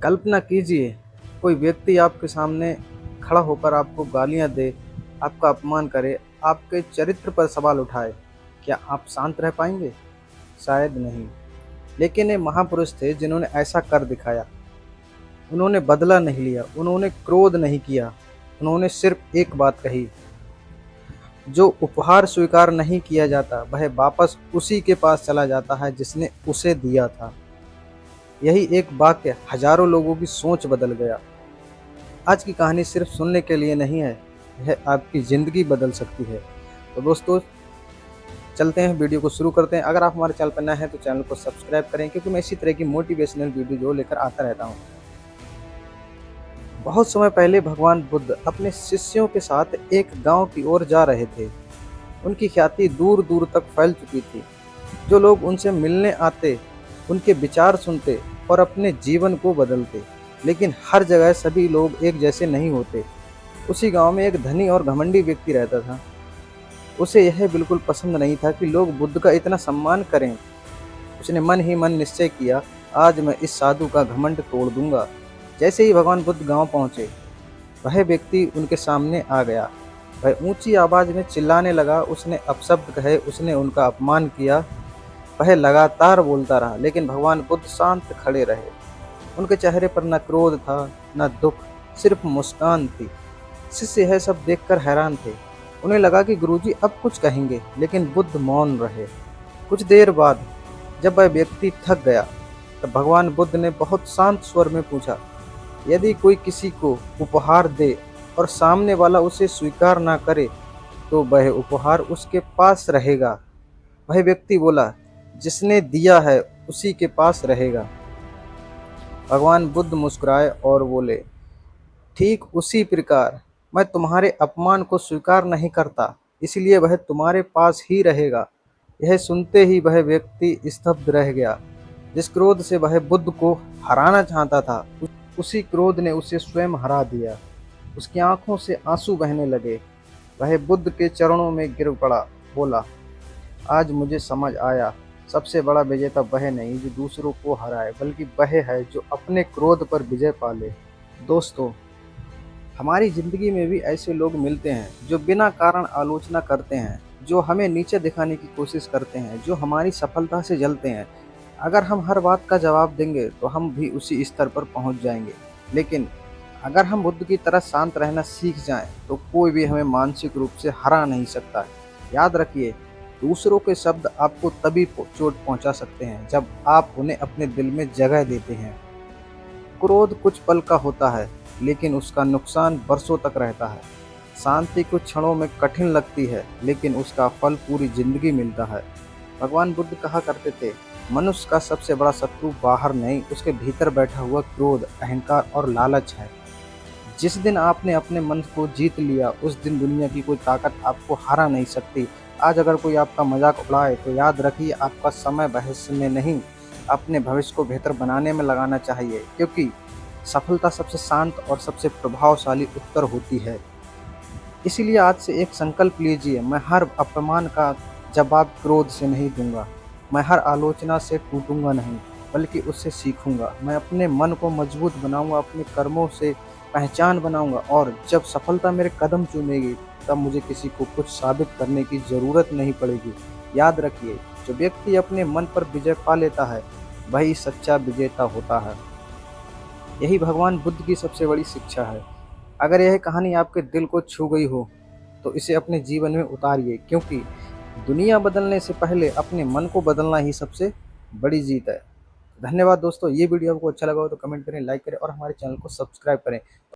कल्पना कीजिए, कोई व्यक्ति आपके सामने खड़ा होकर आपको गालियाँ दे, आपका अपमान करे, आपके चरित्र पर सवाल उठाए। क्या आप शांत रह पाएँगे? शायद नहीं। लेकिन ये महापुरुष थे जिन्होंने ऐसा कर दिखाया। उन्होंने बदला नहीं लिया, उन्होंने क्रोध नहीं किया, उन्होंने सिर्फ़ एक बात कही, जो उपहार स्वीकार नहीं किया जाता, वह वापस उसी के पास चला जाता है जिसने उसे दिया था। यही एक वाक्य हज़ारों लोगों की सोच बदल गया। आज की कहानी सिर्फ सुनने के लिए नहीं है, यह आपकी ज़िंदगी बदल सकती है। तो दोस्तों, चलते हैं, वीडियो को शुरू करते हैं। अगर आप हमारे चैनल पर नए हैं तो चैनल को सब्सक्राइब करें, क्योंकि मैं इसी तरह की मोटिवेशनल वीडियो जो लेकर आता रहता हूँ। बहुत समय पहले भगवान बुद्ध अपने शिष्यों के साथ एक गांव की ओर जा रहे थे। उनकी ख्याति दूर दूर तक फैल चुकी थी। जो लोग उनसे मिलने आते, उनके विचार सुनते और अपने जीवन को बदलते। लेकिन हर जगह सभी लोग एक जैसे नहीं होते। उसी गांव में एक धनी और घमंडी व्यक्ति रहता था। उसे यह बिल्कुल पसंद नहीं था कि लोग बुद्ध का इतना सम्मान करें। उसने मन ही मन निश्चय किया, आज मैं इस साधु का घमंड तोड़ दूंगा। जैसे ही भगवान बुद्ध गांव पहुंचे, वह व्यक्ति उनके सामने आ गया। वह ऊंची आवाज में चिल्लाने लगा। उसने अपशब्द कहे, उसने उनका अपमान किया। वह लगातार बोलता रहा, लेकिन भगवान बुद्ध शांत खड़े रहे। उनके चेहरे पर न क्रोध था, न दुख, सिर्फ मुस्कान थी। शिष्य यह सब देखकर हैरान थे। उन्हें लगा कि गुरुजी अब कुछ कहेंगे, लेकिन बुद्ध मौन रहे। कुछ देर बाद जब वह व्यक्ति थक गया, तब भगवान बुद्ध ने बहुत शांत स्वर में पूछा, यदि कोई किसी को उपहार दे और सामने वाला उसे स्वीकार ना करे, तो वह उपहार उसके पास रहेगा। वह व्यक्ति बोला, जिसने दिया है उसी के पास रहेगा। भगवान बुद्ध मुस्कुराए और बोले, ठीक उसी प्रकार मैं तुम्हारे अपमान को स्वीकार नहीं करता, इसलिए वह तुम्हारे पास ही रहेगा। यह सुनते ही वह व्यक्ति स्तब्ध रह गया। जिस क्रोध से वह बुद्ध को हराना चाहता था, उसी क्रोध ने उसे स्वयं हरा दिया। उसकी आंखों से आंसू बहने लगे। वह बुद्ध के चरणों में गिर पड़ा, बोला, आज मुझे समझ आया, सबसे बड़ा विजेता वह नहीं जो दूसरों को हराए, बल्कि वह है जो अपने क्रोध पर विजय पा ले। दोस्तों, हमारी ज़िंदगी में भी ऐसे लोग मिलते हैं जो बिना कारण आलोचना करते हैं, जो हमें नीचे दिखाने की कोशिश करते हैं, जो हमारी सफलता से जलते हैं। अगर हम हर बात का जवाब देंगे तो हम भी उसी स्तर पर पहुंच जाएंगे। लेकिन अगर हम बुद्ध की तरह शांत रहना सीख जाएं, तो कोई भी हमें मानसिक रूप से हरा नहीं सकता है। याद रखिए, दूसरों के शब्द आपको तभी चोट पहुंचा सकते हैं जब आप उन्हें अपने दिल में जगह देते हैं। क्रोध कुछ पल का होता है, लेकिन उसका नुकसान बरसों तक रहता है। शांति कुछ क्षणों में कठिन लगती है, लेकिन उसका फल पूरी जिंदगी मिलता है। भगवान बुद्ध कहा करते थे, मनुष्य का सबसे बड़ा शत्रु बाहर नहीं, उसके भीतर बैठा हुआ क्रोध, अहंकार और लालच है। जिस दिन आपने अपने मन को जीत लिया, उस दिन दुनिया की कोई ताकत आपको हरा नहीं सकती। आज अगर कोई आपका मजाक उड़ाए, तो याद रखिए, आपका समय बहस में नहीं, अपने भविष्य को बेहतर बनाने में लगाना चाहिए, क्योंकि सफलता सबसे शांत और सबसे प्रभावशाली उत्तर होती है। इसीलिए आज से एक संकल्प लीजिए, मैं हर अपमान का जवाब क्रोध से नहीं दूंगा। मैं हर आलोचना से टूटूंगा नहीं, बल्कि उससे सीखूंगा। मैं अपने मन को मजबूत बनाऊंगा, अपने कर्मों से पहचान बनाऊंगा, और जब सफलता मेरे कदम चूमेगी, तब मुझे किसी को कुछ साबित करने की ज़रूरत नहीं पड़ेगी। याद रखिए, जो व्यक्ति अपने मन पर विजय पा लेता है, वही सच्चा विजेता होता है। यही भगवान बुद्ध की सबसे बड़ी शिक्षा है। अगर यह कहानी आपके दिल को छू गई हो, तो इसे अपने जीवन में उतारिए, क्योंकि दुनिया बदलने से पहले अपने मन को बदलना ही सबसे बड़ी जीत है। धन्यवाद दोस्तों। ये वीडियो आपको अच्छा लगा हो तो कमेंट करें, लाइक करें और हमारे चैनल को सब्सक्राइब करें।